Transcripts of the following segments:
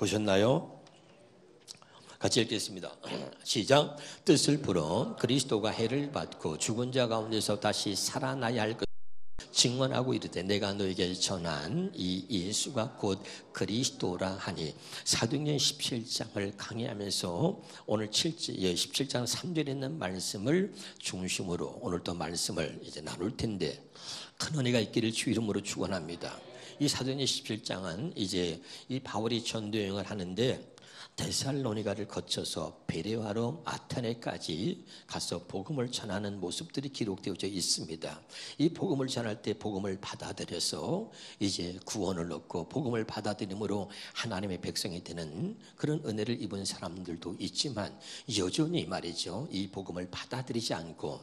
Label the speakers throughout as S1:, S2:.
S1: 보셨나요? 같이 읽겠습니다. 시작. 뜻을 풀어 그리스도가 해를 받고 죽은 자 가운데서 다시 살아나야 할 것 증언하고 이르되 내가 너에게 전한 이 예수가 곧 그리스도라 하니. 사도행전 17장을 강의하면서 오늘 17장 3절에 있는 말씀을 중심으로 오늘 또 말씀을 이제 나눌 텐데, 큰 은혜가 있기를 주 이름으로 축원합니다. 이 사도행전 17장은 이제 이 바울이 전도 여행을 하는데 데살로니가를 거쳐서 베레아로 아테네까지 가서 복음을 전하는 모습들이 기록되어져 있습니다. 이 복음을 전할 때 복음을 받아들여서 이제 구원을 얻고 복음을 받아들임으로 하나님의 백성이 되는 그런 은혜를 입은 사람들도 있지만, 여전히 말이죠, 이 복음을 받아들이지 않고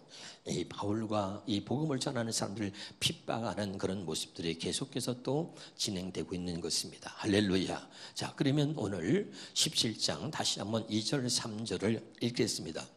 S1: 이 바울과 이 복음을 전하는 사람들을 핍박하는 그런 모습들이 계속해서 또 진행되고 있는 것입니다. 할렐루야. 자, 그러면 오늘 17장 다시 한번 2절 3절을 읽겠습니다.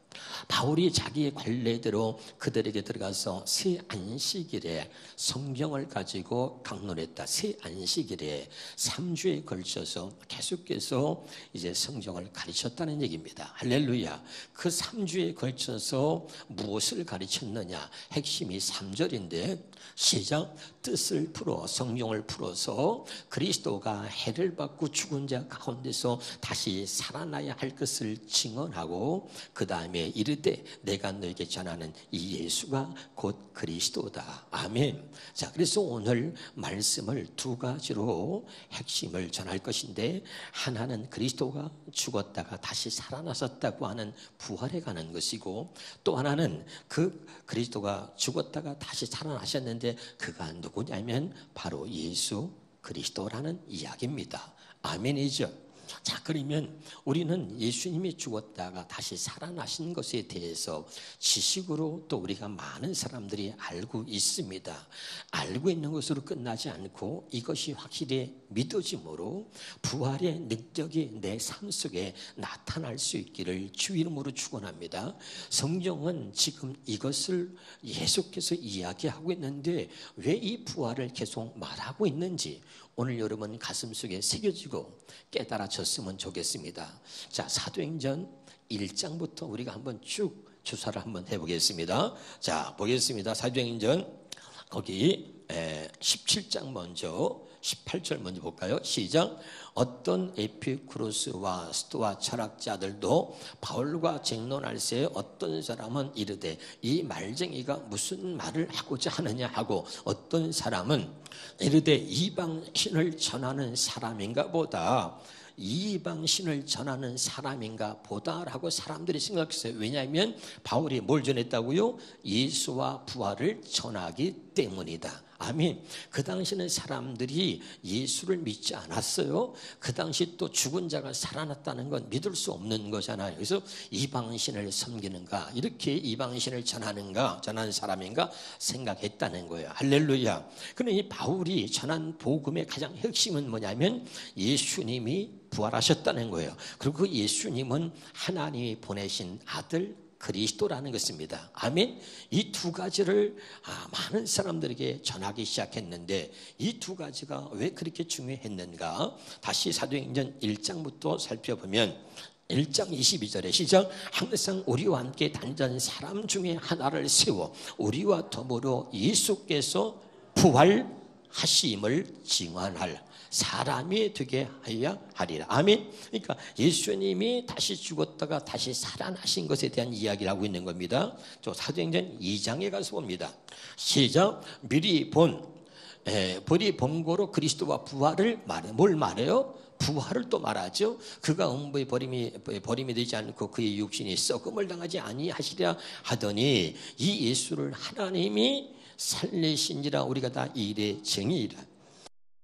S1: 바울이 자기의 관례대로 그들에게 들어가서 새 안식일에 성경을 가지고 강론했다. 새 안식일에 3주에 걸쳐서 계속해서 이제 성경을 가르쳤다는 얘기입니다. 할렐루야. 그 3주에 걸쳐서 무엇을 가르쳤느냐? 핵심이 3절인데 시작. 뜻을 풀어 성경을 풀어서 그리스도가 해를 받고 죽은 자 가운데서 다시 살아나야 할 것을 증언하고, 그 다음에 이르되 내가 너에게 전하는 이 예수가 곧 그리스도다. 아멘. 자, 그래서 오늘 말씀을 두 가지로 핵심을 전할 것인데, 하나는 그리스도가 죽었다가 다시 살아나셨다고 하는 부활에 관한 것이고, 또 하나는 그 그리스도가 죽었다가 다시 살아나셨는데 그가 누구냐면 바로 예수 그리스도라는 이야기입니다. 아멘이죠. 자, 그러면 우리는 예수님이 죽었다가 다시 살아나신 것에 대해서 지식으로 또 우리가 많은 사람들이 알고 있습니다. 알고 있는 것으로 끝나지 않고 이것이 확실히 믿어짐으로 부활의 능력이 내 삶 속에 나타날 수 있기를 주 이름으로 축원합니다. 성경은 지금 이것을 계속해서 이야기하고 있는데 왜 이 부활을 계속 말하고 있는지 오늘 여러분 가슴속에 새겨지고 깨달아졌으면 좋겠습니다. 자, 사도행전 1장부터 우리가 한번 쭉 조사를 한번 해보겠습니다. 자, 보겠습니다. 사도행전 거기 17장 먼저 18절 먼저 볼까요? 시작. 어떤 에피쿠로스와 스토아 철학자들도 바울과 쟁론할새 어떤 사람은 이르되 이 말쟁이가 무슨 말을 하고자 하느냐 하고, 어떤 사람은 이르되 이방신을 전하는 사람인가 보다, 이방신을 전하는 사람인가 보다라고 사람들이 생각했어요. 왜냐하면 바울이 뭘 전했다고요? 예수와 부활을 전하기 때문이다. 아멘. 그 당시는 사람들이 예수를 믿지 않았어요. 그 당시 또 죽은 자가 살아났다는 건 믿을 수 없는 거잖아요. 그래서 이방신을 섬기는가, 이렇게 이방신을 전하는 사람인가 생각했다는 거예요. 할렐루야. 그런데 이 바울이 전한 복음의 가장 핵심은 뭐냐면 예수님이 부활하셨다는 거예요. 그리고 그 예수님은 하나님이 보내신 아들 그리스도라는 것입니다. 아멘. 이 두 가지를 많은 사람들에게 전하기 시작했는데, 이 두 가지가 왜 그렇게 중요했는가? 다시 사도행전 1장부터 살펴보면 1장 22절에 시작. 항상 우리와 함께 다니던 사람 중에 하나를 세워 우리와 더불어 예수께서 부활하심을 증언할 사람이 되게 하여야 하리라. 아멘. 그러니까 예수님이 다시 죽었다가 다시 살아나신 것에 대한 이야기를 하고 있는 겁니다. 저 사도행전 2장에 가서 봅니다. 시작. 미리 본 거로 그리스도와 부활을 말해. 뭘 말해요? 부활을 또 말하죠. 그가 음부의 버림이 되지 않고 그의 육신이 썩음을 당하지 아니하시리라 하더니 이 예수를 하나님이 살리신지라 우리가 다 이의 증이라.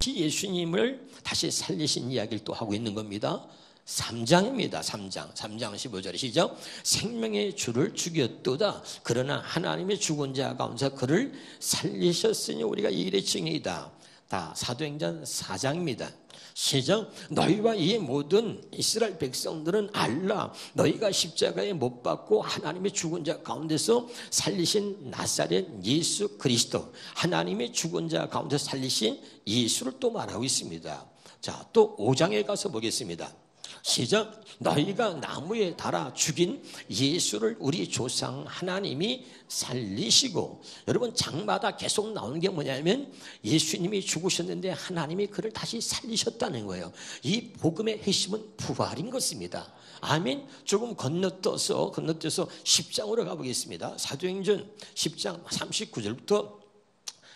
S1: 예수님을 다시 살리신 이야기를 또 하고 있는 겁니다. 3장입니다. 3장 15절에 시작. 생명의 주를 죽였도다. 그러나 하나님의 죽은 자 가운데서 그를 살리셨으니 우리가 이 일의 증인이다. 다 사도행전 4장입니다. 시작. 너희와 이 모든 이스라엘 백성들은 알라. 너희가 십자가에 못 박고 하나님의 죽은 자 가운데서 살리신 나사렛 예수 그리스도, 하나님의 죽은 자 가운데서 살리신 예수를 또 말하고 있습니다. 자, 또 5장에 가서 보겠습니다. 시작. 너희가 나무에 달아 죽인 예수를 우리 조상 하나님이 살리시고, 여러분 장마다 계속 나오는 게 뭐냐면 예수님이 죽으셨는데 하나님이 그를 다시 살리셨다는 거예요. 이 복음의 핵심은 부활인 것입니다. 아멘. 조금 건너뛰어서 10장으로 가보겠습니다. 사도행전 10장 39절부터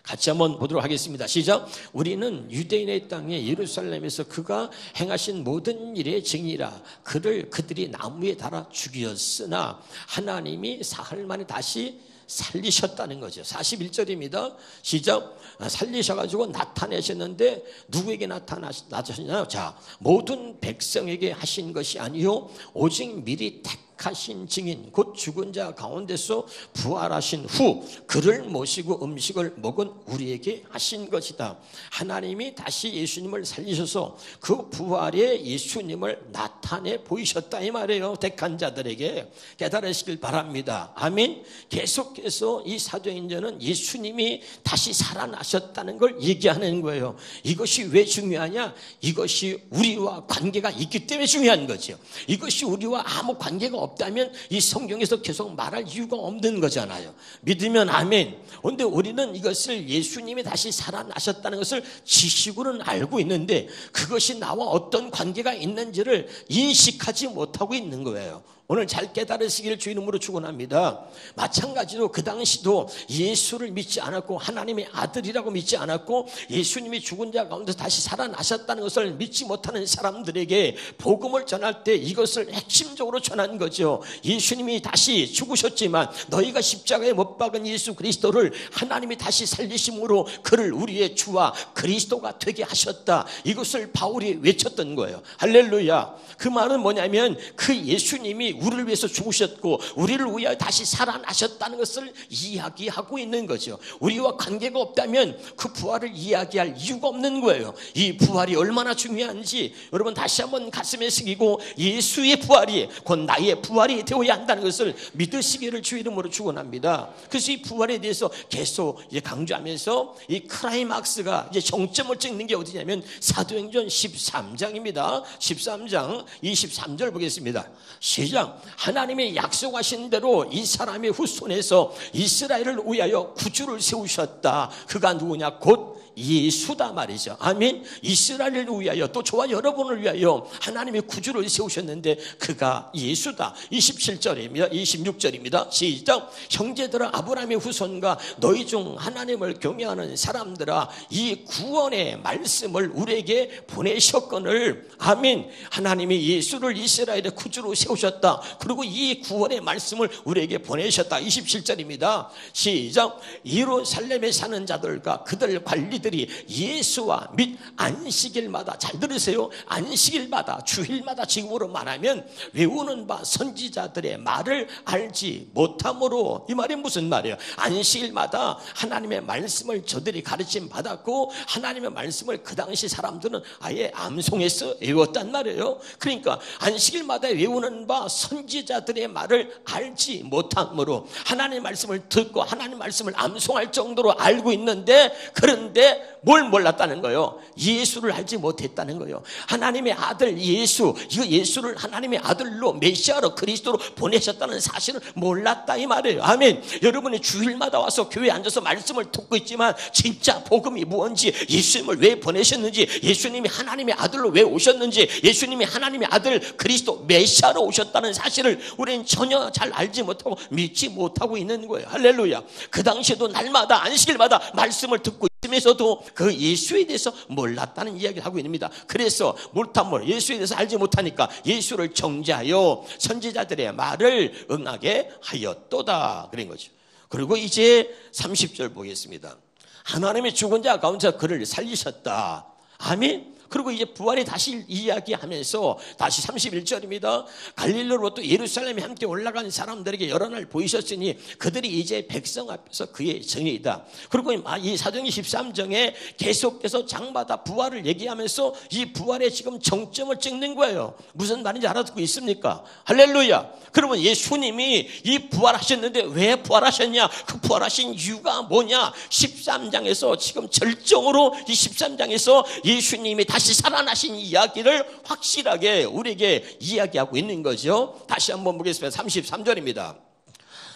S1: 같이 한번 보도록 하겠습니다. 시작. 우리는 유대인의 땅에 예루살렘에서 그가 행하신 모든 일의 증이라. 그들이 나무에 달아 죽였으나 하나님이 사흘 만에 다시 살리셨다는 거죠. 41절입니다. 시작. 살리셔가지고 나타내셨는데 누구에게 나타나셨냐? 자, 모든 백성에게 하신 것이 아니요 오직 미리 택하신 증인 곧 죽은 자 가운데서 부활하신 후 그를 모시고 음식을 먹은 우리에게 하신 것이다. 하나님이 다시 예수님을 살리셔서 그 부활의 예수님을 나타내 보이셨다 이 말이에요. 택한 자들에게 깨달으시길 바랍니다. 아멘. 계속해서 이 사도행전은 예수님이 다시 살아나셨다는 걸 얘기하는 거예요. 이것이 왜 중요하냐? 이것이 우리와 관계가 있기 때문에 중요한 거죠. 이것이 우리와 아무 관계가 없다면 이 성경에서 계속 말할 이유가 없는 거잖아요. 믿으면 아멘. 그런데 우리는 이것을 예수님이 다시 살아나셨다는 것을 지식으로는 알고 있는데 그것이 나와 어떤 관계가 있는지를 인식하지 못하고 있는 거예요. 오늘 잘 깨달으시기를 주 이름으로 축원합니다. 마찬가지로 그 당시도 예수를 믿지 않았고 하나님의 아들이라고 믿지 않았고 예수님이 죽은 자 가운데서 다시 살아나셨다는 것을 믿지 못하는 사람들에게 복음을 전할 때 이것을 핵심적으로 전한 거죠. 예수님이 다시 죽으셨지만 너희가 십자가에 못 박은 예수 그리스도를 하나님이 다시 살리심으로 그를 우리의 주와 그리스도가 되게 하셨다. 이것을 바울이 외쳤던 거예요. 할렐루야. 그 말은 뭐냐면 그 예수님이 우리를 위해서 죽으셨고 우리를 위하여 다시 살아나셨다는 것을 이야기하고 있는 거죠. 우리와 관계가 없다면 그 부활을 이야기할 이유가 없는 거예요. 이 부활이 얼마나 중요한지 여러분 다시 한번 가슴에 새기고 예수의 부활이 곧 나의 부활이 되어야 한다는 것을 믿으시기를 주 이름으로 축원합니다. 그래서 이 부활에 대해서 계속 강조하면서 이 클라이막스가 이제 정점을 찍는 게 어디냐면 사도행전 13장입니다. 13장 23절 보겠습니다. 시작. 하나님이 약속하신 대로 이 사람의 후손에서 이스라엘을 위하여 구주를 세우셨다. 그가 누구냐? 곧 예수다 말이죠. 아멘. 이스라엘을 위하여 또 저와 여러분을 위하여 하나님의 구주를 세우셨는데 그가 예수다. 27절입니다. 26절입니다. 시작. 형제들아 아브라함의 후손과 너희 중 하나님을 경외하는 사람들아 이 구원의 말씀을 우리에게 보내셨거늘. 아멘. 하나님이 예수를 이스라엘의 구주로 세우셨다. 그리고 이 구원의 말씀을 우리에게 보내셨다. 27절입니다. 시작. 예루살렘에 사는 자들과 그들 관리들이 예수와 및 안식일마다 잘 들으세요. 안식일마다 주일마다 지금으로 말하면 외우는 바 선지자들의 말을 알지 못함으로. 이 말이 무슨 말이에요? 안식일마다 하나님의 말씀을 저들이 가르침 받았고 하나님의 말씀을 그 당시 사람들은 아예 암송해서 외웠단 말이에요. 그러니까 안식일마다 외우는 바 선지자들의 말을 알지 못함으로 하나님의 말씀을 듣고 하나님의 말씀을 암송할 정도로 알고 있는데 그런데 뭘 몰랐다는 거예요? 예수를 알지 못했다는 거예요. 하나님의 아들 예수, 이거 예수를 하나님의 아들로 메시아로 그리스도로 보내셨다는 사실을 몰랐다 이 말이에요. 아멘. 여러분이 주일마다 와서 교회에 앉아서 말씀을 듣고 있지만 진짜 복음이 뭔지, 예수님을 왜 보내셨는지, 예수님이 하나님의 아들로 왜 오셨는지, 예수님이 하나님의 아들 그리스도 메시아로 오셨다는 사실을 우리는 전혀 잘 알지 못하고 믿지 못하고 있는 거예요. 할렐루야. 그 당시에도 날마다 안식일마다 말씀을 듣고 있으면서도 그 예수에 대해서 몰랐다는 이야기를 하고 있습니다. 그래서 몰타몰 예수에 대해서 알지 못하니까 예수를 정죄하여 선지자들의 말을 응하게 하였도다 그런 거죠. 그리고 이제 30절 보겠습니다. 하나님의 죽은 자 가운데서 그를 살리셨다. 아멘. 그리고 이제 부활이 다시 이야기하면서 다시 31절입니다. 갈릴리로부터 예루살렘에 함께 올라간 사람들에게 여러 날 보이셨으니 그들이 이제 백성 앞에서 그의 증인이다. 그리고 이 사도행전 13장에 계속해서 장마다 부활을 얘기하면서 이 부활에 지금 정점을 찍는 거예요. 무슨 말인지 알아듣고 있습니까? 할렐루야. 그러면 예수님이 이 부활하셨는데 왜 부활하셨냐? 그 부활하신 이유가 뭐냐? 13장에서 지금 절정으로 이 13장에서 예수님이 다시 살아나신 이야기를 확실하게 우리에게 이야기하고 있는 거죠. 다시 한번 보겠습니다. 33절입니다.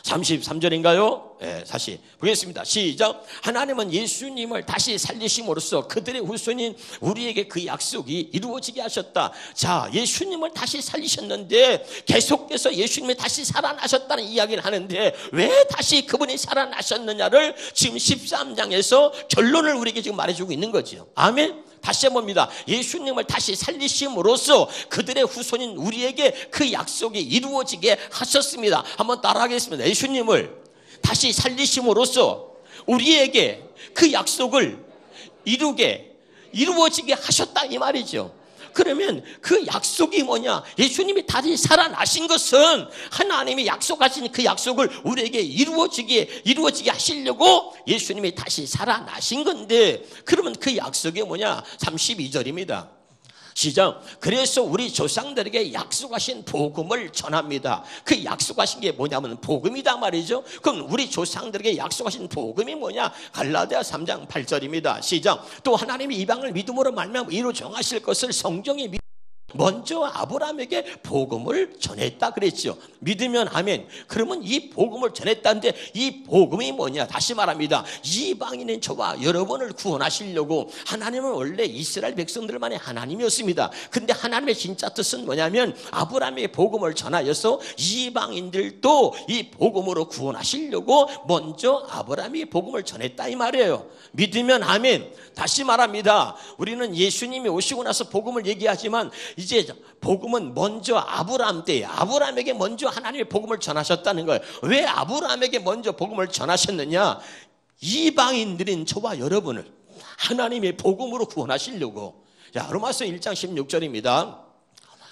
S1: 33절인가요? 네, 다시 보겠습니다. 시작. 하나님은 예수님을 다시 살리심으로써 그들의 후손인 우리에게 그 약속이 이루어지게 하셨다. 자, 예수님을 다시 살리셨는데 계속해서 예수님이 다시 살아나셨다는 이야기를 하는데 왜 다시 그분이 살아나셨느냐를 지금 13장에서 결론을 우리에게 지금 말해주고 있는 거죠. 아멘. 다시 한번 봅니다. 예수님을 다시 살리심으로써 그들의 후손인 우리에게 그 약속이 이루어지게 하셨습니다. 한번 따라하겠습니다. 예수님을 다시 살리심으로써 우리에게 그 약속을 이루어지게 하셨다 이 말이죠. 그러면 그 약속이 뭐냐? 예수님이 다시 살아나신 것은 하나님이 약속하신 그 약속을 우리에게 이루어지게 하시려고 예수님이 다시 살아나신 건데, 그러면 그 약속이 뭐냐? 32절입니다. 시작. 그래서 우리 조상들에게 약속하신 복음을 전합니다. 그 약속하신 게 뭐냐면 복음이다 말이죠. 그럼 우리 조상들에게 약속하신 복음이 뭐냐? 갈라디아 3장 8절입니다. 시작. 또 하나님이 이방을 믿음으로 말미암아 이로 정하실 것을 성경이 먼저 아브라함에게 복음을 전했다 그랬죠. 믿으면 아멘. 그러면 이 복음을 전했다는데 이 복음이 뭐냐? 다시 말합니다. 이방인인 저와 여러분을 구원하시려고 하나님은 원래 이스라엘 백성들만의 하나님이었습니다. 근데 하나님의 진짜 뜻은 뭐냐면 아브라함의 복음을 전하여서 이방인들도 이 복음으로 구원하시려고 먼저 아브라함이 복음을 전했다 이 말이에요. 믿으면 아멘. 다시 말합니다. 우리는 예수님이 오시고 나서 복음을 얘기하지만 이제 복음은 먼저 아브라함 때에 아브라함에게 먼저 하나님의 복음을 전하셨다는 거예요. 왜 아브라함에게 먼저 복음을 전하셨느냐? 이방인들인 저와 여러분을 하나님의 복음으로 구원하시려고. 자, 로마서 1장 16절입니다.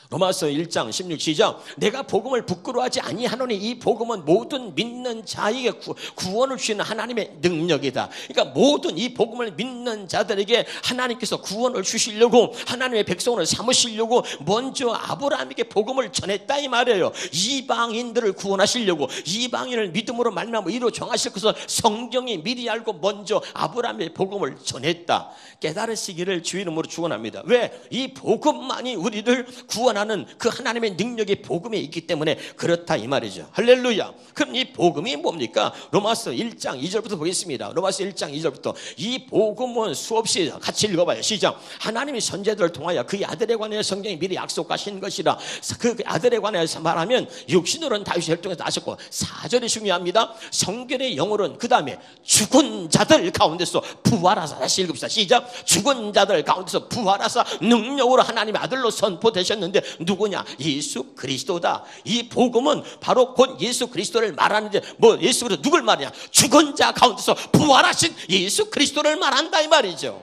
S1: 로마서 1장 16 시작. 내가 복음을 부끄러워하지 아니하노니 이 복음은 모든 믿는 자에게 구원을 주시는 하나님의 능력이다. 그러니까 모든 이 복음을 믿는 자들에게 하나님께서 구원을 주시려고 하나님의 백성을 삼으시려고 먼저 아브라함에게 복음을 전했다 이 말이에요. 이방인들을 구원하시려고 이방인을 믿음으로 말미암아 이로 정하실 것을 성경이 미리 알고 먼저 아브라함의 복음을 전했다. 깨달으시기를 주 이름으로 축원합니다. 왜? 이 복음만이 우리를 구원하는 그 하나님의 능력이 복음에 있기 때문에 그렇다 이 말이죠. 할렐루야. 그럼 이 복음이 뭡니까? 로마서 1장 2절부터 보겠습니다. 로마서 1장 2절부터. 이 복음은 수없이 같이 읽어봐요. 시작. 하나님이 선지자들을 통하여 그의 아들에 관하여 성경이 미리 약속하신 것이라. 그 아들에 관하여서 말하면 육신으로는 다윗의 혈통에서 나셨고 4절이 중요합니다. 성결의 영으로는 그 다음에 죽은 자들 가운데서 부활하사. 다시 읽읍시다. 시작. 죽은 자들 가운데서 부활하사 능력으로 하나님의 아들로 선포되셨는데 누구냐? 예수 그리스도다. 이 복음은 바로 곧 예수 그리스도를 말하는데 예수 그리스도 누굴 말하냐? 죽은 자 가운데서 부활하신 예수 그리스도를 말한다 이 말이죠.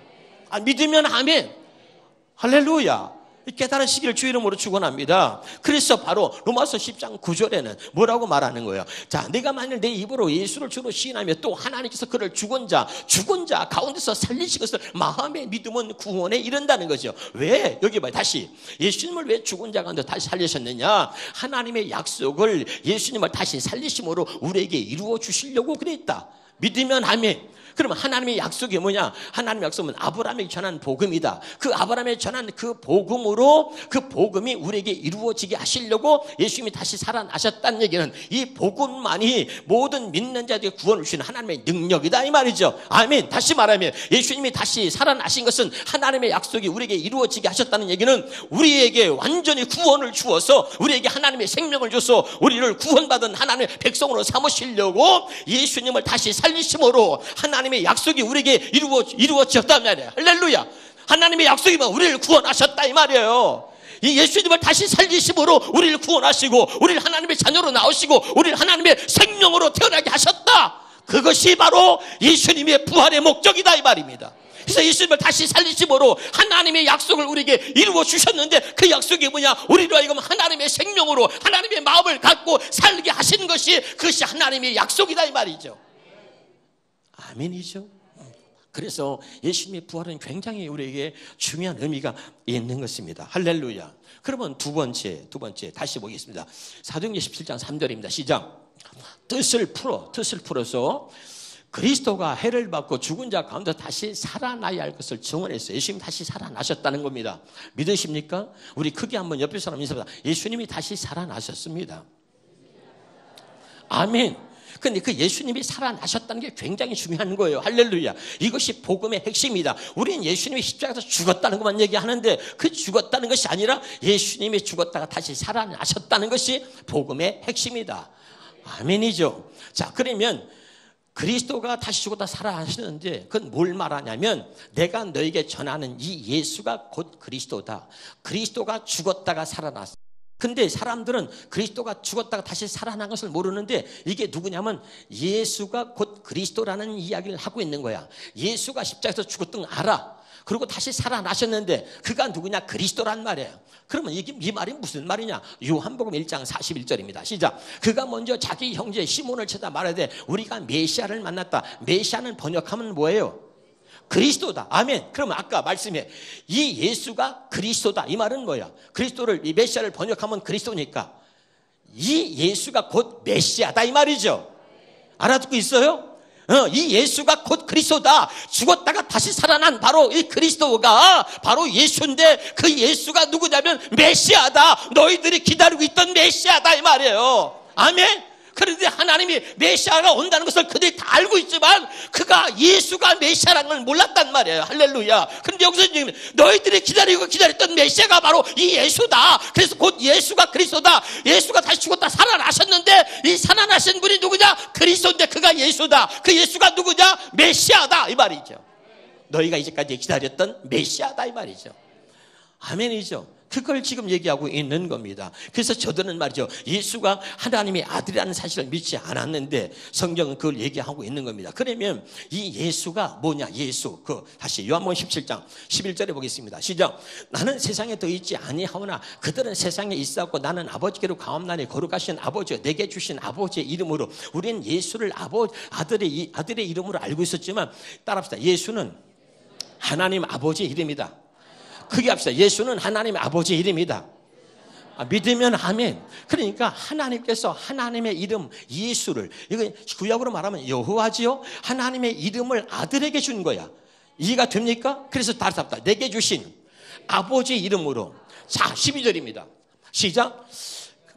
S1: 믿으면 아멘. 할렐루야. 깨달으시기를 주 이름으로 축원합니다. 그래서 바로 로마서 10장 9절에는 뭐라고 말하는 거예요? 자, 내가 만일 내 입으로 예수를 주로 시인하며 또 하나님께서 그를 죽은 자 가운데서 살리신 것을 마음에 믿으면 구원에 이른다는 거죠. 왜? 여기 봐요. 다시 예수님을 왜 죽은 자 가운데 다시 살리셨느냐? 하나님의 약속을 예수님을 다시 살리심으로 우리에게 이루어 주시려고 그랬다. 믿으면 아멘. 그러면 하나님의 약속이 뭐냐? 하나님의 약속은 아브라함에게 전한 복음이다. 그 아브라함에게 전한 그 복음으로 그 복음이 우리에게 이루어지게 하시려고 예수님이 다시 살아나셨다는 얘기는 이 복음만이 모든 믿는 자들에게 구원을 주시는 하나님의 능력이다 이 말이죠. 아멘. 다시 말하면 예수님이 다시 살아나신 것은 하나님의 약속이 우리에게 이루어지게 하셨다는 얘기는 우리에게 완전히 구원을 주어서 우리에게 하나님의 생명을 줘서 우리를 구원받은 하나님의 백성으로 삼으시려고 예수님을 다시 살리심으로 하나님의 약속이 우리에게 이루어졌단 말이에요. 할렐루야. 하나님의 약속이 우리를 구원하셨다 이 말이에요. 이 예수님을 다시 살리심으로 우리를 구원하시고 우리를 하나님의 자녀로 나오시고 우리를 하나님의 생명으로 태어나게 하셨다. 그것이 바로 예수님의 부활의 목적이다 이 말입니다. 그래서 예수님을 다시 살리심으로 하나님의 약속을 우리에게 이루어 주셨는데 그 약속이 뭐냐? 우리로 하여금 하나님의 생명으로 하나님의 마음을 갖고 살게 하시는 것이 그것이 하나님의 약속이다 이 말이죠. 아멘이죠. 그래서 예수님의 부활은 굉장히 우리에게 중요한 의미가 있는 것입니다. 할렐루야. 그러면 두 번째 다시 보겠습니다. 사도행전 17장 3절입니다. 시작. 뜻을 풀어서 그리스도가 해를 받고 죽은 자 가운데 다시 살아나야 할 것을 증언했어요. 예수님이 다시 살아나셨다는 겁니다. 믿으십니까? 우리 크게 한번 옆에 사람 인사합니다. 예수님이 다시 살아나셨습니다. 아멘. 근데 그 예수님이 살아나셨다는 게 굉장히 중요한 거예요. 할렐루야. 이것이 복음의 핵심이다. 우리는 예수님이 십자가에서 죽었다는 것만 얘기하는데 그 죽었다는 것이 아니라 예수님이 죽었다가 다시 살아나셨다는 것이 복음의 핵심이다. 아멘이죠. 자, 그러면 그리스도가 다시 죽었다 살아나셨는데 그건 뭘 말하냐면 내가 너에게 전하는 이 예수가 곧 그리스도다. 그리스도가 죽었다가 살아났어. 근데 사람들은 그리스도가 죽었다가 다시 살아난 것을 모르는데 이게 누구냐면 예수가 곧 그리스도라는 이야기를 하고 있는 거야. 예수가 십자가에서 죽었던 걸 알아. 그리고 다시 살아나셨는데 그가 누구냐? 그리스도란 말이에요. 그러면 이 말이 무슨 말이냐? 요한복음 1장 41절입니다. 시작. 그가 먼저 자기 형제 시몬을 찾아 말하되 우리가 메시아를 만났다. 메시아는 번역하면 뭐예요? 그리스도다. 아멘. 그러면 아까 말씀해 이 예수가 그리스도다. 이 말은 뭐야? 그리스도를 이 메시아를 번역하면 그리스도니까 이 예수가 곧 메시아다 이 말이죠. 알아듣고 있어요? 이 예수가 곧 그리스도다. 죽었다가 다시 살아난 바로 이 그리스도가 바로 예수인데 그 예수가 누구냐면 메시아다. 너희들이 기다리고 있던 메시아다 이 말이에요. 아멘. 그런데 하나님이 메시아가 온다는 것을 그들이 다 알고 있지만 그가 예수가 메시아라는 걸 몰랐단 말이에요. 할렐루야. 그런데 여기서 지금 너희들이 기다렸던 메시아가 바로 이 예수다. 그래서 곧 예수가 그리스도다. 예수가 다시 죽었다 살아나셨는데 이 살아나신 분이 누구냐? 그리스도인데 그가 예수다. 그 예수가 누구냐? 메시아다 이 말이죠. 너희가 이제까지 기다렸던 메시아다 이 말이죠. 아멘이죠. 그걸 지금 얘기하고 있는 겁니다. 그래서 저들은 말이죠. 예수가 하나님의 아들이라는 사실을 믿지 않았는데 성경은 그걸 얘기하고 있는 겁니다. 그러면 이 예수가 뭐냐? 예수. 다시 요한복음 17장 11절에 보겠습니다. 시작. 나는 세상에 더 있지 아니하오나 그들은 세상에 있었고 나는 아버지께로 가옵나니 거룩하신 아버지여 내게 주신 아버지의 이름으로 우리는 예수를 아들의 이름으로 알고 있었지만 따라합시다. 예수는 하나님 아버지의 이름이다. 크게 합시다. 예수는 하나님의 아버지의 이름이다. 믿으면 아멘. 그러니까 하나님께서 하나님의 이름 예수를 이거 구약으로 말하면 여호와지요. 하나님의 이름을 아들에게 준 거야. 이해가 됩니까? 그래서 다시 합시다. 내게 주신 아버지의 이름으로. 자, 12절입니다. 시작.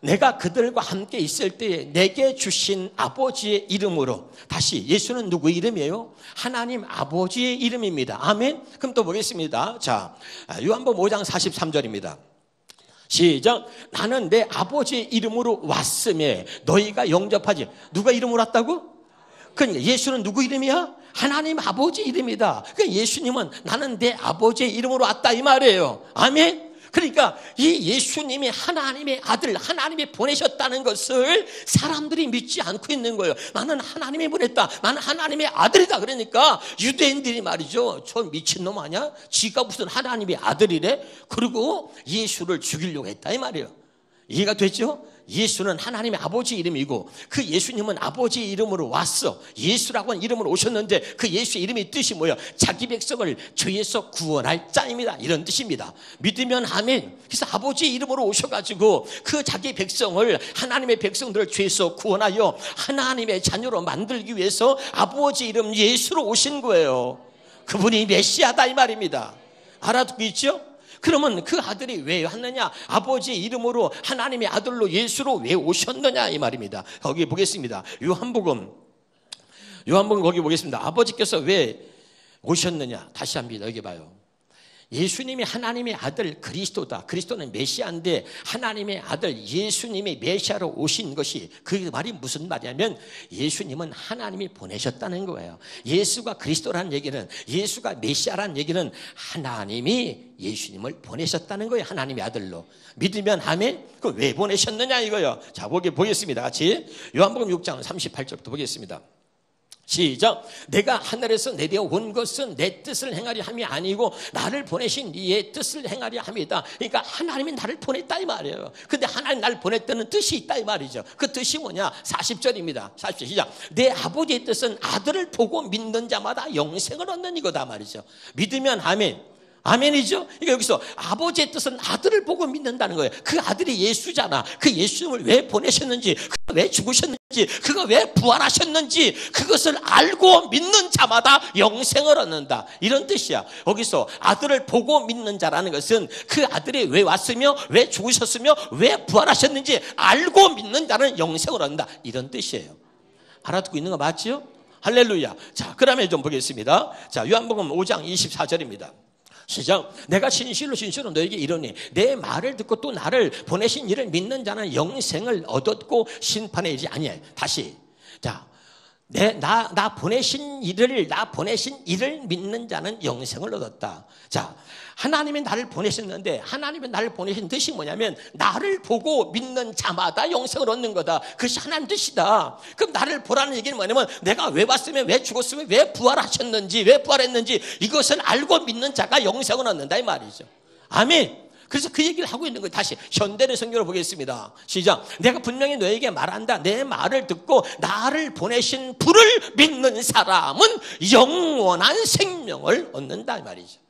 S1: 내가 그들과 함께 있을 때에 내게 주신 아버지의 이름으로. 다시 예수는 누구의 이름이에요? 하나님 아버지의 이름입니다. 아멘. 그럼 또 보겠습니다. 자, 요한복음 5장 43절입니다. 시작. 나는 내 아버지의 이름으로 왔음에 너희가 영접하지. 누가 이름으로 왔다고? 그러니까 예수는 누구 이름이야? 하나님 아버지 이름이다. 그러니까 예수님은 나는 내 아버지의 이름으로 왔다 이 말이에요. 아멘. 그러니까 이 예수님이 하나님의 아들, 하나님이 보내셨다는 것을 사람들이 믿지 않고 있는 거예요. 나는 하나님이 보냈다. 나는 하나님의 아들이다. 그러니까 유대인들이 말이죠. 저 미친놈 아니야? 지가 무슨 하나님의 아들이래? 그리고 예수를 죽이려고 했다 이 말이에요. 이해가 됐죠? 예수는 하나님의 아버지 이름이고 그 예수님은 아버지의 이름으로 왔어. 예수라고 하는 이름으로 오셨는데 그 예수의 이름의 뜻이 뭐예요? 자기 백성을 죄에서 구원할 자입니다. 이런 뜻입니다. 믿으면 아멘. 그래서 아버지의 이름으로 오셔가지고 그 자기 백성을 하나님의 백성들을 죄에서 구원하여 하나님의 자녀로 만들기 위해서 아버지 이름 예수로 오신 거예요. 그분이 메시아다 이 말입니다. 알아듣고 있죠? 그러면 그 아들이 왜 왔느냐? 아버지의 이름으로 하나님의 아들로 예수로 왜 오셨느냐 이 말입니다. 거기 보겠습니다. 요한복음 거기 보겠습니다. 아버지께서 왜 오셨느냐? 다시 합니다. 여기 봐요. 예수님이 하나님의 아들 그리스도다. 그리스도는 메시아인데 하나님의 아들 예수님이 메시아로 오신 것이 그 말이 무슨 말이냐면 예수님은 하나님이 보내셨다는 거예요. 예수가 그리스도라는 얘기는 예수가 메시아라는 얘기는 하나님이 예수님을 보내셨다는 거예요. 하나님의 아들로. 믿으면 아멘. 그럼 왜 보내셨느냐 이거요. 자, 보겠습니다. 같이 요한복음 6장 38절부터 보겠습니다. 시작. 내가 하늘에서 내려온 것은 내 뜻을 행하려 함이 아니고 나를 보내신 이의 뜻을 행하려 함이다. 그러니까 하나님이 나를 보냈다 이 말이에요. 근데 하나님 나를 보냈다는 뜻이 있다 이 말이죠. 그 뜻이 뭐냐? 40절입니다. 40절 시작. 내 아버지의 뜻은 아들을 보고 믿는 자마다 영생을 얻는 이거다 말이죠. 믿으면 아멘. 아멘이죠? 그러니까 여기서 아버지의 뜻은 아들을 보고 믿는다는 거예요. 그 아들이 예수잖아. 그 예수님을 왜 보내셨는지, 그가 왜 죽으셨는지, 그가 왜 부활하셨는지 그것을 알고 믿는 자마다 영생을 얻는다. 이런 뜻이야. 여기서 아들을 보고 믿는 자라는 것은 그 아들이 왜 왔으며 왜 죽으셨으며 왜 부활하셨는지 알고 믿는 자는 영생을 얻는다. 이런 뜻이에요. 알아듣고 있는 거 맞죠? 할렐루야. 자, 그다음에 좀 보겠습니다. 자, 요한복음 5장 24절입니다. 시작. 내가 진실로 너에게 이르니 내 말을 듣고 또 나를 보내신 이를 믿는 자는 영생을 얻었고 심판에 이르지 아니하여. 다시. 자, 나 보내신 이를 믿는 자는 영생을 얻었다. 자, 하나님이 나를 보내셨는데 하나님이 나를 보내신 뜻이 뭐냐면 나를 보고 믿는 자마다 영생을 얻는 거다. 그것이 하나님 뜻이다. 그럼 나를 보라는 얘기는 뭐냐면 내가 왜 왔으면 왜 죽었으면 왜 부활하셨는지 왜 부활했는지 이것을 알고 믿는 자가 영생을 얻는다 이 말이죠. 아멘. 그래서 그 얘기를 하고 있는 거예요. 다시 현대의 성경을 보겠습니다. 시작. 내가 분명히 너에게 말한다. 내 말을 듣고 나를 보내신 분을 믿는 사람은 영원한 생명을 얻는다 이 말이죠.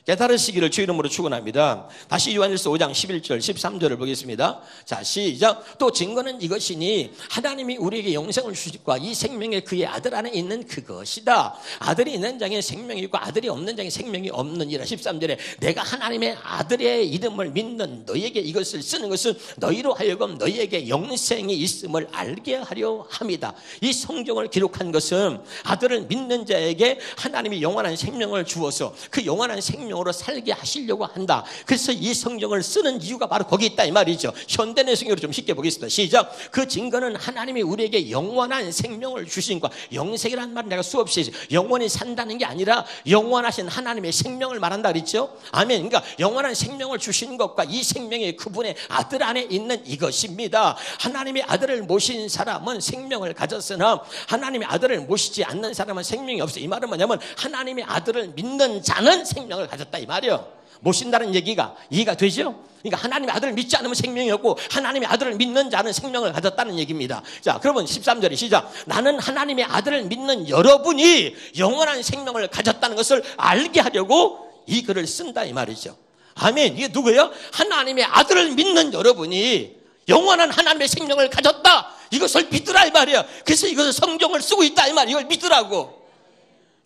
S1: 깨달으시기를 주 이름으로 축원합니다. 다시 요한일서 5장 11절 13절을 보겠습니다. 자, 시작. 또 증거는 이것이니 하나님이 우리에게 영생을 주시고 이 생명이 그의 아들 안에 있는 그것이다. 아들이 있는 자에게 생명이 있고 아들이 없는 자에게 생명이 없느니라. 13절에 내가 하나님의 아들의 이름을 믿는 너희에게 이것을 쓰는 것은 너희로 하여금 너희에게 영생이 있음을 알게 하려 함이다. 이 성경을 기록한 것은 아들을 믿는 자에게 하나님이 영원한 생명을 주어서 그 영원한 생명 으로 살게 하시려고 한다. 그래서 이 성경을 쓰는 이유가 바로 거기 있다 이 말이죠. 현대의 성경으로 좀 쉽게 보겠습니다. 시작. 그 증거는 하나님이 우리에게 영원한 생명을 주신 것. 영생이라는 말은 내가 수없이 영원히 산다는 게 아니라 영원하신 하나님의 생명을 말한다 그랬죠. 아멘. 그러니까 영원한 생명을 주신 것과 이 생명이 그분의 아들 안에 있는 이것입니다. 하나님의 아들을 모신 사람은 생명을 가졌으나 하나님의 아들을 모시지 않는 사람은 생명이 없어. 이 말은 뭐냐면 하나님의 아들을 믿는 자는 생명을 가졌다 이 말이요. 모신다는 얘기가 이해가 되죠? 그러니까 하나님의 아들을 믿지 않으면 생명이 없고 하나님의 아들을 믿는 자는 생명을 가졌다는 얘기입니다. 자, 그러면 13절에 시작. 나는 하나님의 아들을 믿는 여러분이 영원한 생명을 가졌다는 것을 알게 하려고 이 글을 쓴다 이 말이죠. 아멘. 이게 누구예요? 하나님의 아들을 믿는 여러분이 영원한 하나님의 생명을 가졌다. 이것을 믿으라 이 말이에요. 그래서 이것을 성경을 쓰고 있다 이 말이에요. 이걸 믿으라고.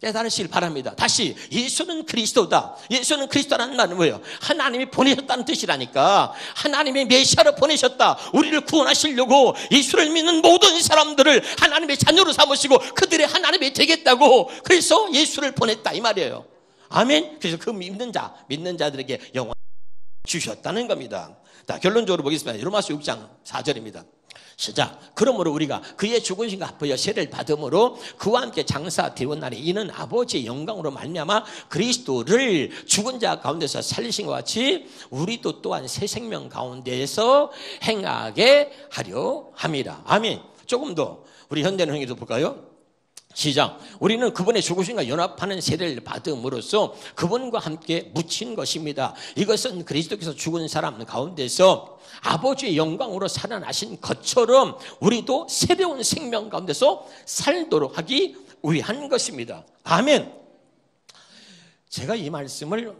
S1: 깨달으시길 바랍니다. 다시 예수는 그리스도다. 예수는 그리스도라는 말은 뭐예요? 하나님이 보내셨다는 뜻이라니까. 하나님이 메시아를 보내셨다. 우리를 구원하시려고 예수를 믿는 모든 사람들을 하나님의 자녀로 삼으시고 그들의 하나님이 되겠다고 그래서 예수를 보냈다 이 말이에요. 아멘. 그래서 그 믿는 자들에게 영원 주셨다는 겁니다. 자, 결론적으로 보겠습니다. 로마서 6장 4절입니다. 시작. 그러므로 우리가 그의 죽으심과 합하여 세례를 받음으로 그와 함께 장사되온 날에 이는 아버지의 영광으로 말미암아 그리스도를 죽은 자 가운데서 살리신 것 같이 우리도 또한 새 생명 가운데에서 행하게 하려 함이라. 아멘. 조금 더 우리 현대는 행위도 볼까요? 시작. 우리는 그분의 죽으심과 연합하는 세례를 받음으로써 그분과 함께 묻힌 것입니다. 이것은 그리스도께서 죽은 사람 가운데서 아버지의 영광으로 살아나신 것처럼 우리도 새로운 생명 가운데서 살도록 하기 위한 것입니다. 아멘. 제가 이 말씀을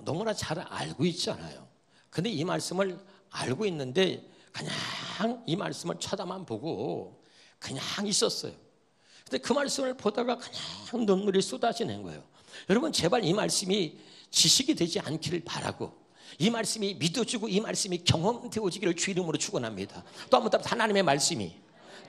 S1: 너무나 잘 알고 있잖아요. 근데 이 말씀을 알고 있는데 그냥 이 말씀을 쳐다만 보고 그냥 있었어요. 근데 그 말씀을 보다가 그냥 눈물이 쏟아지는 거예요. 여러분 제발 이 말씀이 지식이 되지 않기를 바라고 이 말씀이 믿어지고 이 말씀이 경험되어지기를 주 이름으로 축원합니다. 또 한 번 더 하나님의 말씀이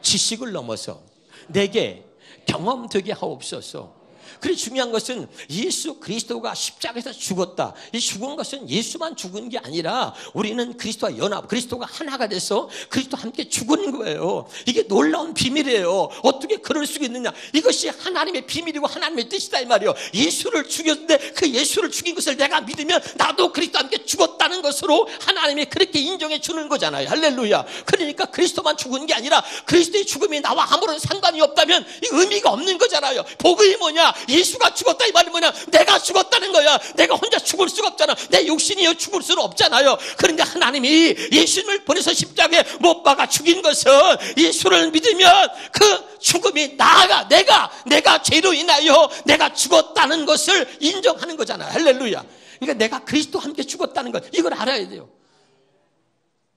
S1: 지식을 넘어서 내게 경험되게 하옵소서. 그리고 중요한 것은 예수 그리스도가 십자가에서 죽었다. 이 죽은 것은 예수만 죽은 게 아니라 우리는 그리스도와 연합, 그리스도가 하나가 돼서 그리스도와 함께 죽은 거예요. 이게 놀라운 비밀이에요. 어떻게 그럴 수가 있느냐. 이것이 하나님의 비밀이고 하나님의 뜻이다 이 말이에요. 예수를 죽였는데 그 예수를 죽인 것을 내가 믿으면 나도 그리스도와 함께 죽었다는 것으로 하나님이 그렇게 인정해 주는 거잖아요. 할렐루야. 그러니까 그리스도만 죽은 게 아니라 그리스도의 죽음이 나와 아무런 상관이 없다면 이 의미가 없는 거잖아요. 복음이 뭐냐? 예수가 죽었다 이 말은 뭐냐? 내가 죽었다는 거야. 내가 혼자 죽을 수가 없잖아. 내 욕심이요 죽을 수는 없잖아요. 그런데 하나님이 예수님을 보내서 십자가에 못 박아 죽인 것은 예수를 믿으면 그 죽음이 나아가 내가 죄로 인하여 내가 죽었다는 것을 인정하는 거잖아. 할렐루야. 그러니까 내가 그리스도와 함께 죽었다는 것, 이걸 알아야 돼요.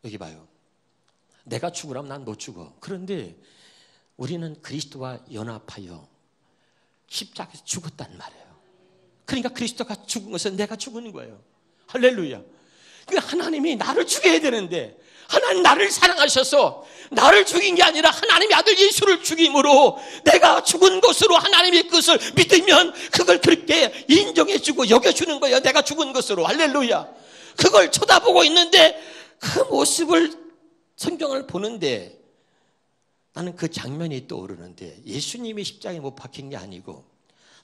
S1: 여기 봐요. 내가 죽으라면 난 못 죽어. 그런데 우리는 그리스도와 연합하여 십자가에서 죽었단 말이에요. 그러니까 그리스도가 죽은 것은 내가 죽은 거예요. 할렐루야. 그러니까 하나님이 나를 죽여야 되는데, 하나님 나를 사랑하셔서 나를 죽인 게 아니라 하나님의 아들 예수를 죽임으로 내가 죽은 것으로 하나님의 뜻을 믿으면 그걸 그렇게 인정해주고 여겨주는 거예요. 내가 죽은 것으로. 할렐루야. 그걸 쳐다보고 있는데 그 모습을 성경을 보는데 나는 그 장면이 떠오르는데, 예수님이 십자가에 못 박힌 게 아니고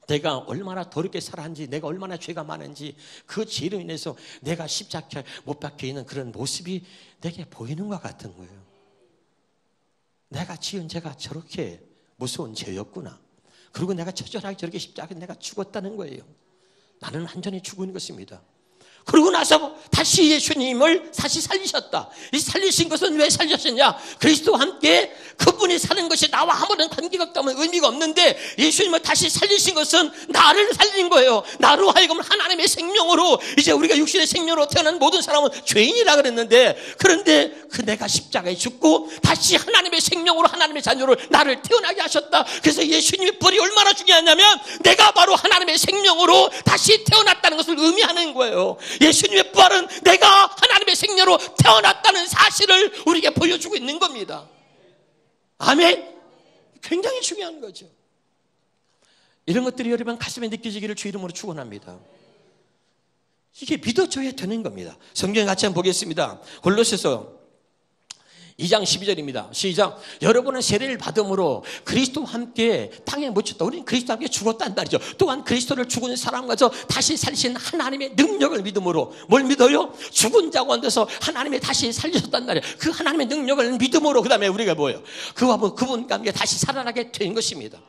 S1: 내가 얼마나 더럽게 살았는지, 내가 얼마나 죄가 많은지, 그 죄로 인해서 내가 십자가에 못 박혀 있는 그런 모습이 내게 보이는 것 같은 거예요. 내가 지은 죄가 저렇게 무서운 죄였구나. 그리고 내가 처절하게 저렇게 십자가에 내가 죽었다는 거예요. 나는 완전히 죽은 것입니다. 그러고 나서 다시 예수님을 다시 살리셨다. 이 살리신 것은 왜 살리셨냐? 그리스도와 함께 그분이 사는 것이 나와 아무런 관계가 없다면 의미가 없는데, 예수님을 다시 살리신 것은 나를 살린 거예요. 나로 하여금 하나님의 생명으로, 이제 우리가 육신의 생명으로 태어난 모든 사람은 죄인이라 그랬는데, 그런데 그 내가 십자가에 죽고 다시 하나님의 생명으로 하나님의 자녀로 나를 태어나게 하셨다. 그래서 예수님의 부활이 얼마나 중요하냐면 내가 바로 하나님의 생명으로 다시 태어났다는 것을 의미하는 거예요. 예수님의 부활은 내가 하나님의 생명으로 태어났다는 사실을 우리에게 보여주고 있는 겁니다. 아멘. 굉장히 중요한 거죠. 이런 것들이 여러분 가슴에 느껴지기를 주 이름으로 축원합니다. 이게 믿어줘야 되는 겁니다. 성경에 같이 한번 보겠습니다. 골로새서 2장 12절입니다. 시작. 여러분은 세례를 받음으로 그리스도와 함께 땅에 묻혔다. 우리는 그리스도와 함께 죽었단 말이죠. 또한 그리스도를 죽은 사람과서 다시 살리신 하나님의 능력을 믿음으로, 뭘 믿어요? 죽은 자 가운데서 하나님이 다시 살리셨단 말이에요. 그 하나님의 능력을 믿음으로, 그 다음에 우리가 뭐예요? 그분과 함께 다시 살아나게 된 것입니다.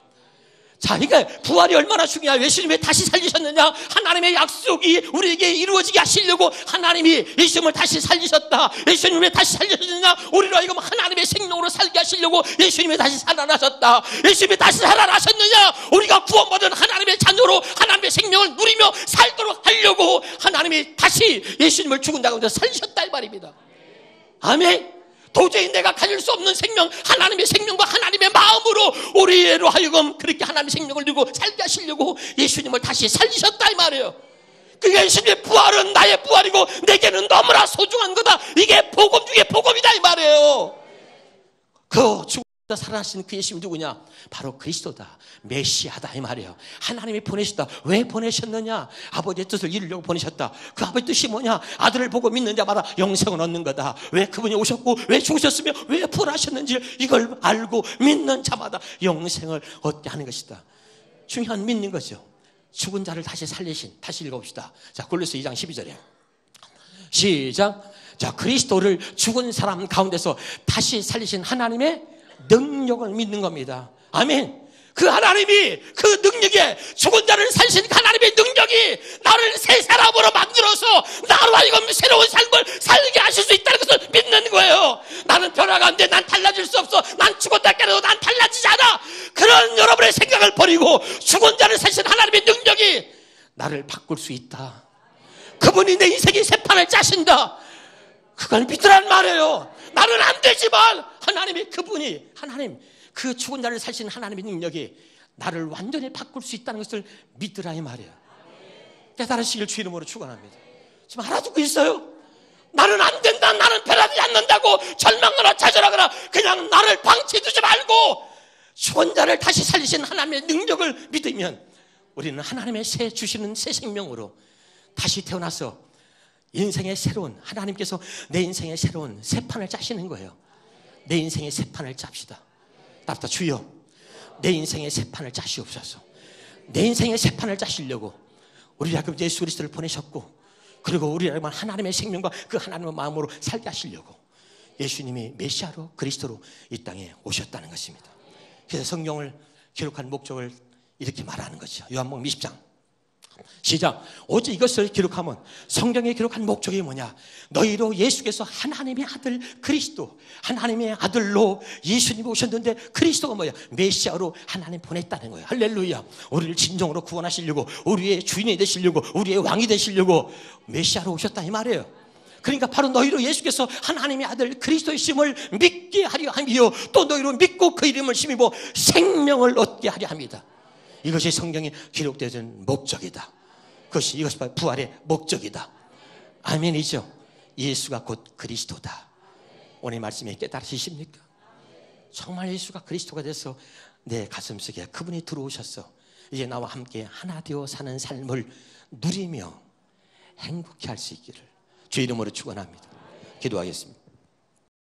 S1: 자, 그러니까 부활이 얼마나 중요해요. 예수님이 왜 다시 살리셨느냐? 하나님의 약속이 우리에게 이루어지게 하시려고 하나님이 예수님을 다시 살리셨다. 예수님이 왜 다시 살리셨느냐? 우리로 하여금 하나님의 생명으로 살게 하시려고 예수님이 다시 살아나셨다. 예수님이 다시 살아나셨느냐? 우리가 구원받은 하나님의 자녀로 하나님의 생명을 누리며 살도록 하려고 하나님이 다시 예수님을 죽은 자 가운데 살리셨다 이 말입니다. 아멘. 도저히 내가 가질 수 없는 생명, 하나님의 생명과 하나님의 마음으로 우리로 하여금 그렇게 하나님의 생명을 누리고 살게 하시려고 예수님을 다시 살리셨다 이 말이에요. 그 예수님의 부활은 나의 부활이고 내게는 너무나 소중한 거다. 이게 복음 중에 복음이다 이 말이에요. 그 죽었다 살아나신 그 예수님이 누구냐? 바로 그리스도다. 메시아다 이 말이에요. 하나님이 보내셨다. 왜 보내셨느냐? 아버지의 뜻을 이루려고 보내셨다. 그 아버지의 뜻이 뭐냐? 아들을 보고 믿는 자마다 영생을 얻는 거다. 왜 그분이 오셨고 왜 죽으셨으며 왜 부활하셨는지 이걸 알고 믿는 자마다 영생을 얻게 하는 것이다. 중요한 믿는 거죠. 죽은 자를 다시 살리신, 다시 읽어봅시다. 자, 골로새 2장 12절에 시작. 자, 그리스도를 죽은 사람 가운데서 다시 살리신 하나님의 능력을 믿는 겁니다. 아멘. 그 하나님이, 그 능력에, 죽은 자를 살리신 하나님의 능력이 나를 새 사람으로 만들어서 나로 하여금 새로운 삶을 살게 하실 수 있다는 것을 믿는 거예요. 나는 변화가 안 돼. 난 달라질 수 없어. 난 죽었다 깨도 난 달라지지 않아. 그런 여러분의 생각을 버리고 죽은 자를 살리신 하나님의 능력이 나를 바꿀 수 있다. 그분이 내 인생의 새판을 짜신다. 그걸 믿으란 말이에요. 나는 안 되지만 하나님이, 그분이, 하나님, 그 죽은 자를 살리신 하나님의 능력이 나를 완전히 바꿀 수 있다는 것을 믿으라 이 말이에요. 깨달으시길 주 이름으로 축원합니다. 지금 알아듣고 있어요? 나는 안 된다, 나는 변하지 않는다고 절망하거나 좌절하거나 그냥 나를 방치해두지 말고 죽은 자를 다시 살리신 하나님의 능력을 믿으면 우리는 하나님의 새 주시는 새 생명으로 다시 태어나서 인생의 새로운, 하나님께서 내 인생의 새로운 새 판을 짜시는 거예요. 내 인생의 새 판을 짭시다. 따뜻하 주여, 내 인생의 새 판을 짜시옵소서. 내 인생의 새 판을 짜시려고 우리 하나님 예수 그리스도를 보내셨고, 그리고 우리 하나님 하나님의 생명과 그 하나님의 마음으로 살게 하시려고 예수님이 메시아로 그리스도로 이 땅에 오셨다는 것입니다. 그래서 성경을 기록한 목적을 이렇게 말하는 거죠. 요한복음 20장
S2: 시작. 오직 이것을 기록하면 성경에 기록한 목적이 뭐냐? 너희로 예수께서 하나님의 아들 그리스도, 하나님의 아들로 예수님이 오셨는데 그리스도가 뭐야? 메시아로 하나님 보냈다는 거예요. 할렐루야. 우리를 진정으로 구원하시려고, 우리의 주인이 되시려고, 우리의 왕이 되시려고 메시아로 오셨다 이 말이에요. 그러니까 바로 너희로 예수께서 하나님의 아들 그리스도의 심을 믿게 하려 하며 또 너희로 믿고 그 이름을 힘입어 생명을 얻게 하려 합니다. 이것이 성경에 기록되어진 목적이다. 이것이 바로 부활의 목적이다. 아멘이죠. 예수가 곧 그리스도다. 오늘 말씀에 깨달으십니까? 정말 예수가 그리스도가 돼서 내 가슴속에 그분이 들어오셨어. 이제 나와 함께 하나 되어 사는 삶을 누리며 행복히 할 수 있기를 주 이름으로 축원합니다. 기도하겠습니다.